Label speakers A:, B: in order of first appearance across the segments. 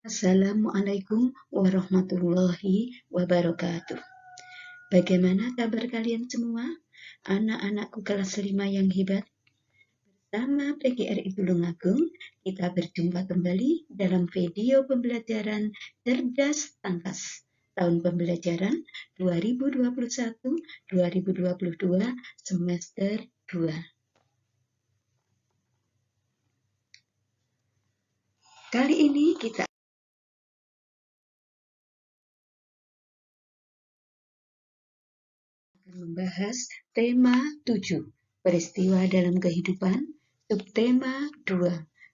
A: Assalamualaikum warahmatullahi wabarakatuh. Bagaimana kabar kalian semua? Anak-anakku kelas 5 yang hebat. Bersama PGRI Tulungagung, kita berjumpa kembali dalam video pembelajaran Cerdas Tangkas tahun pembelajaran 2021-2022 semester 2. Kali ini kita membahas tema 7, peristiwa dalam kehidupan, subtema 2,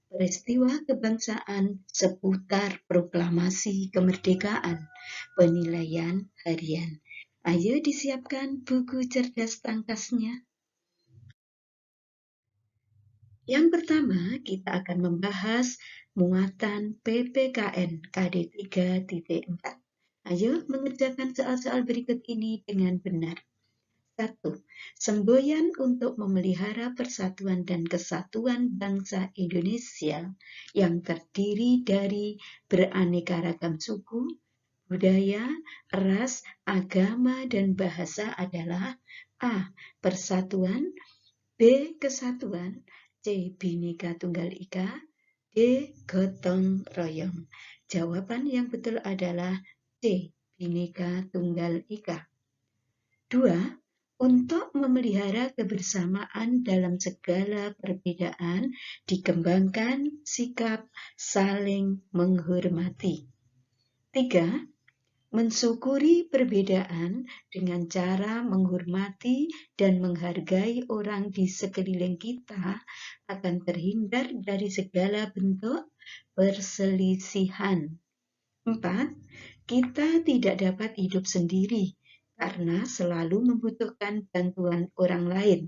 A: peristiwa kebangsaan seputar proklamasi kemerdekaan, penilaian harian. Ayo disiapkan buku cerdas tangkasnya. Yang pertama, kita akan membahas muatan PPKN KD 3.4. Ayo mengerjakan soal-soal berikut ini dengan benar. 1. Semboyan untuk memelihara persatuan dan kesatuan bangsa Indonesia yang terdiri dari beraneka ragam suku, budaya, ras, agama, dan bahasa adalah A. Persatuan, B. Kesatuan, C. Bhinneka Tunggal Ika, D. Gotong royong. Jawaban yang betul adalah C. Bhinneka Tunggal Ika. 2. Untuk memelihara kebersamaan dalam segala perbedaan, dikembangkan sikap saling menghormati. 3. Mensyukuri perbedaan dengan cara menghormati dan menghargai orang di sekeliling kita akan terhindar dari segala bentuk perselisihan. 4. Kita tidak dapat hidup sendiri karena selalu membutuhkan bantuan orang lain.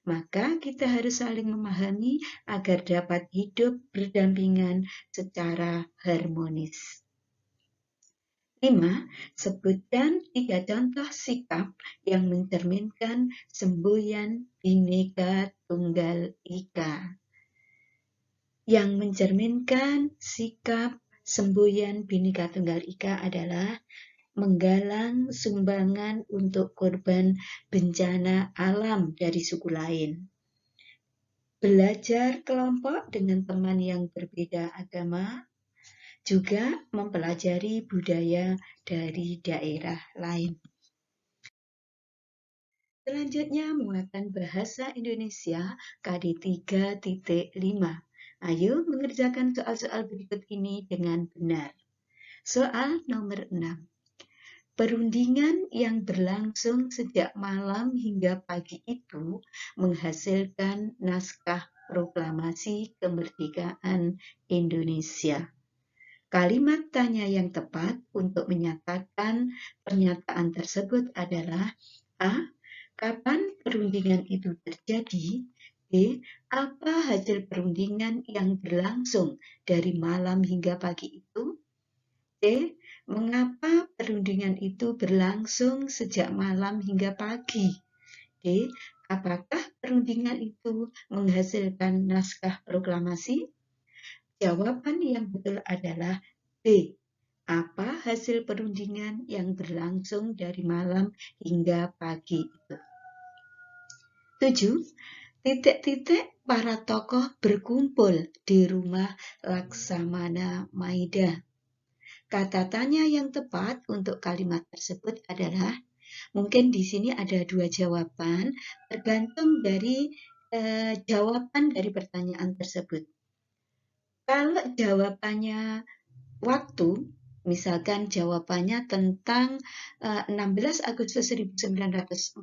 A: Maka kita harus saling memahami agar dapat hidup berdampingan secara harmonis. 5. Sebutkan 3 contoh sikap yang mencerminkan semboyan Bhinneka Tunggal Ika. Yang mencerminkan sikap semboyan Bhinneka Tunggal Ika adalah menggalang sumbangan untuk korban bencana alam dari suku lain, belajar kelompok dengan teman yang berbeda agama, juga mempelajari budaya dari daerah lain. Selanjutnya, muatan bahasa Indonesia KD 3.5. Ayo mengerjakan soal-soal berikut ini dengan benar. Soal nomor 6. Perundingan yang berlangsung sejak malam hingga pagi itu menghasilkan naskah proklamasi kemerdekaan Indonesia. Kalimat tanya yang tepat untuk menyatakan pernyataan tersebut adalah A. Kapan perundingan itu terjadi? B. Apa hasil perundingan yang berlangsung dari malam hingga pagi itu? C. Mengapa perundingan itu berlangsung sejak malam hingga pagi? D. Apakah perundingan itu menghasilkan naskah proklamasi? Jawaban yang betul adalah B. Apa hasil perundingan yang berlangsung dari malam hingga pagi itu? 7. Titik-titik para tokoh berkumpul di rumah Laksamana Maida. Kata tanya yang tepat untuk kalimat tersebut adalah, mungkin di sini ada 2 jawaban, tergantung dari jawaban dari pertanyaan tersebut. Kalau jawabannya waktu, misalkan jawabannya tentang 16 Agustus 1945,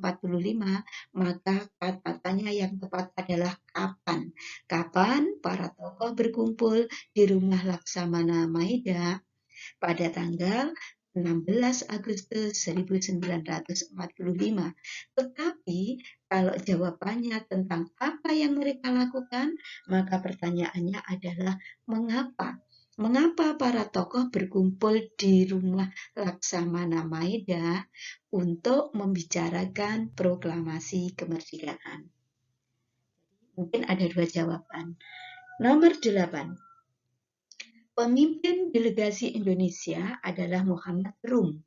A: maka kata tanya yang tepat adalah kapan. Kapan para tokoh berkumpul di rumah Laksamana Maida? Pada tanggal 16 Agustus 1945. Tetapi kalau jawabannya tentang apa yang mereka lakukan, maka pertanyaannya adalah mengapa? Mengapa para tokoh berkumpul di rumah Laksamana Maida untuk membicarakan proklamasi kemerdekaan? Mungkin ada 2 jawaban. Nomor 8. Pemimpin delegasi Indonesia adalah Muhammad Rum,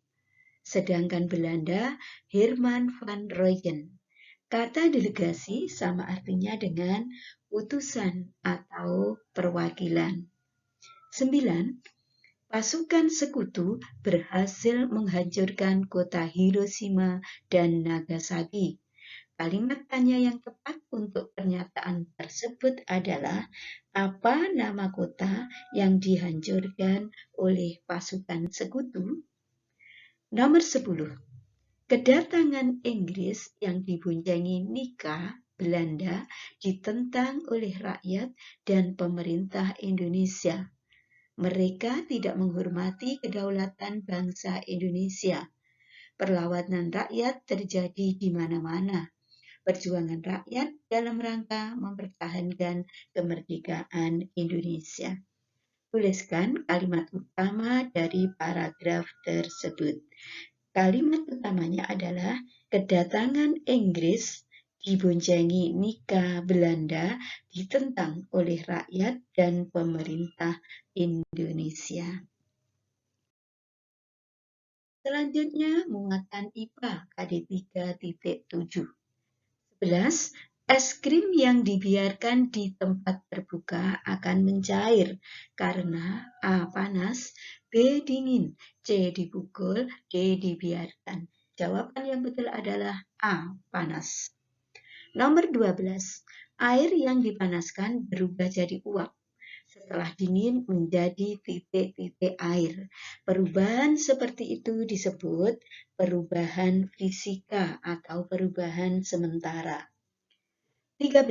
A: sedangkan Belanda Herman van Rooyen. Kata delegasi sama artinya dengan utusan atau perwakilan. 9. Pasukan sekutu berhasil menghancurkan kota Hiroshima dan Nagasaki. Kalimat tanya yang tepat untuk pernyataan tersebut adalah apa nama kota yang dihancurkan oleh pasukan sekutu? Nomor 10. Kedatangan Inggris yang diboncengi Nika, Belanda, ditentang oleh rakyat dan pemerintah Indonesia. Mereka tidak menghormati kedaulatan bangsa Indonesia. Perlawanan rakyat terjadi di mana-mana. Perjuangan rakyat dalam rangka mempertahankan kemerdekaan Indonesia. Tuliskan kalimat utama dari paragraf tersebut. Kalimat utamanya adalah kedatangan Inggris diboncengi Nika Belanda ditentang oleh rakyat dan pemerintah Indonesia. Selanjutnya muatan IPA KD 3.7. 11. Es krim yang dibiarkan di tempat terbuka akan mencair karena A. Panas, B. Dingin, C. Dipukul, D. Dibiarkan. Jawaban yang betul adalah A. Panas. Nomor 12. Air yang dipanaskan berubah jadi uap. Setelah dingin menjadi titik-titik air. Perubahan seperti itu disebut perubahan fisika atau perubahan sementara. 13.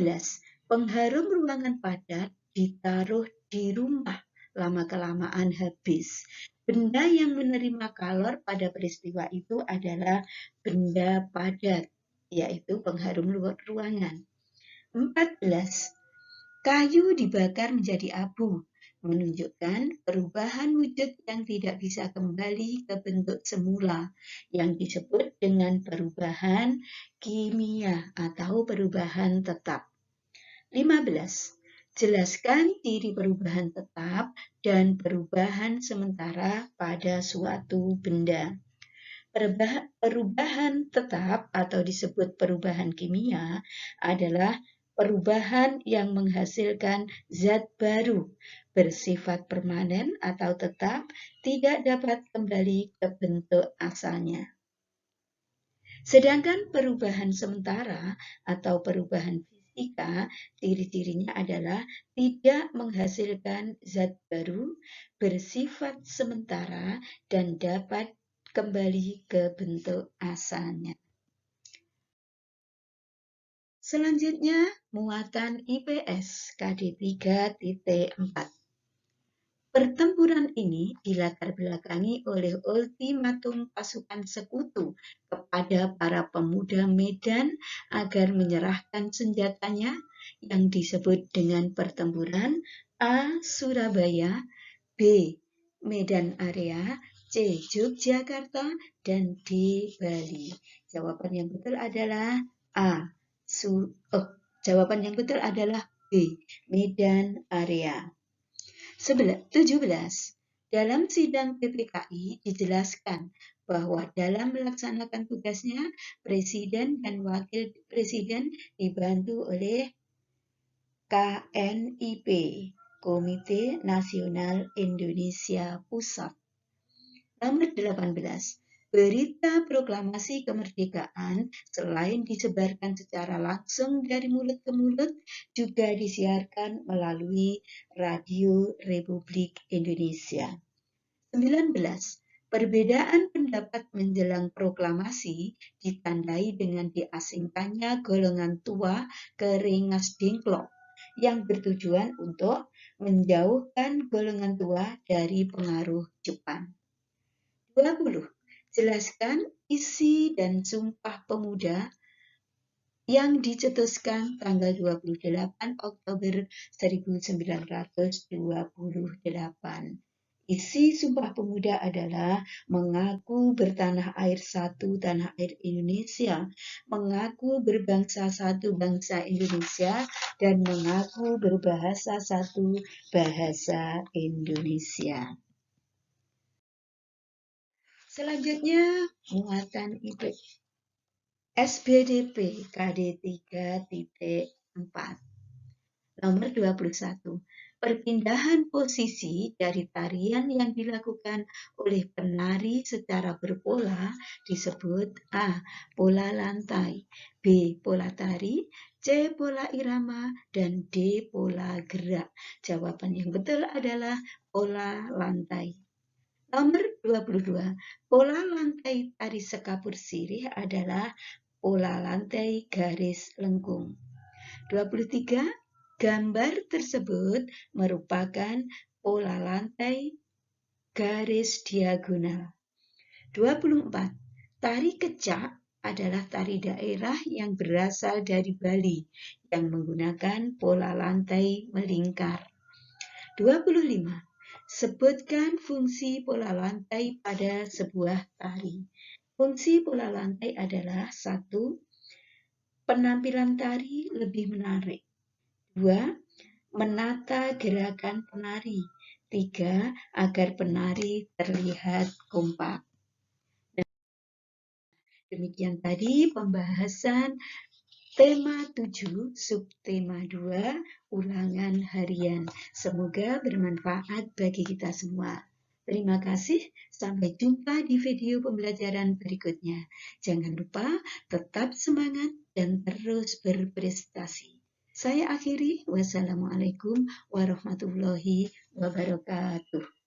A: Pengharum ruangan padat ditaruh di rumah, lama-kelamaan habis. Benda yang menerima kalor pada peristiwa itu adalah benda padat, yaitu pengharum ruangan. 14. Kayu dibakar menjadi abu, menunjukkan perubahan wujud yang tidak bisa kembali ke bentuk semula, yang disebut dengan perubahan kimia atau perubahan tetap. 15. Jelaskan ciri perubahan tetap dan perubahan sementara pada suatu benda. Perubahan tetap atau disebut perubahan kimia adalah perubahan yang menghasilkan zat baru, bersifat permanen atau tetap, tidak dapat kembali ke bentuk asalnya. Sedangkan perubahan sementara atau perubahan fisika, ciri-cirinya adalah tidak menghasilkan zat baru, bersifat sementara, dan dapat kembali ke bentuk asalnya. Selanjutnya, muatan IPS KD 3.4. Pertempuran ini dilatar belakangi oleh ultimatum pasukan sekutu kepada para pemuda Medan agar menyerahkan senjatanya yang disebut dengan pertempuran A. Surabaya, B. Medan Area, C. Yogyakarta, dan D. Bali. Jawaban yang betul adalah A. Jawaban yang betul adalah B. Medan Area. 17. Dalam sidang PPKI dijelaskan bahwa dalam melaksanakan tugasnya, Presiden dan Wakil Presiden dibantu oleh KNIP, Komite Nasional Indonesia Pusat. Nomor 18. Berita proklamasi kemerdekaan selain disebarkan secara langsung dari mulut ke mulut, juga disiarkan melalui Radio Republik Indonesia. 19. Perbedaan pendapat menjelang proklamasi ditandai dengan diasingkannya golongan tua ke Rengas Dengklok yang bertujuan untuk menjauhkan golongan tua dari pengaruh Jepang. 20. Jelaskan isi dan Sumpah Pemuda yang dicetuskan tanggal 28 Oktober 1928. Isi Sumpah Pemuda adalah mengaku bertanah air satu tanah air Indonesia, mengaku berbangsa satu bangsa Indonesia, dan mengaku berbahasa satu bahasa Indonesia. Selanjutnya, muatan IP SBDP KD 3.4. Nomor 21. Perpindahan posisi dari tarian yang dilakukan oleh penari secara berpola disebut A. Pola lantai, B. Pola tari, C. Pola irama, dan D. Pola gerak. Jawaban yang betul adalah pola lantai. Nomor 22. Pola lantai tari sekapur sirih adalah pola lantai garis lengkung. 23. Gambar tersebut merupakan pola lantai garis diagonal. 24. Tari kecak adalah tari daerah yang berasal dari Bali yang menggunakan pola lantai melingkar. 25. Sebutkan fungsi pola lantai pada sebuah tari. Fungsi pola lantai adalah 1. Penampilan tari lebih menarik. 2. Menata gerakan penari. 3. Agar penari terlihat kompak. Demikian tadi pembahasan tema 7, subtema 2, ulangan harian. Semoga bermanfaat bagi kita semua. Terima kasih, sampai jumpa di video pembelajaran berikutnya. Jangan lupa tetap semangat dan terus berprestasi. Saya akhiri, wassalamualaikum warahmatullahi wabarakatuh.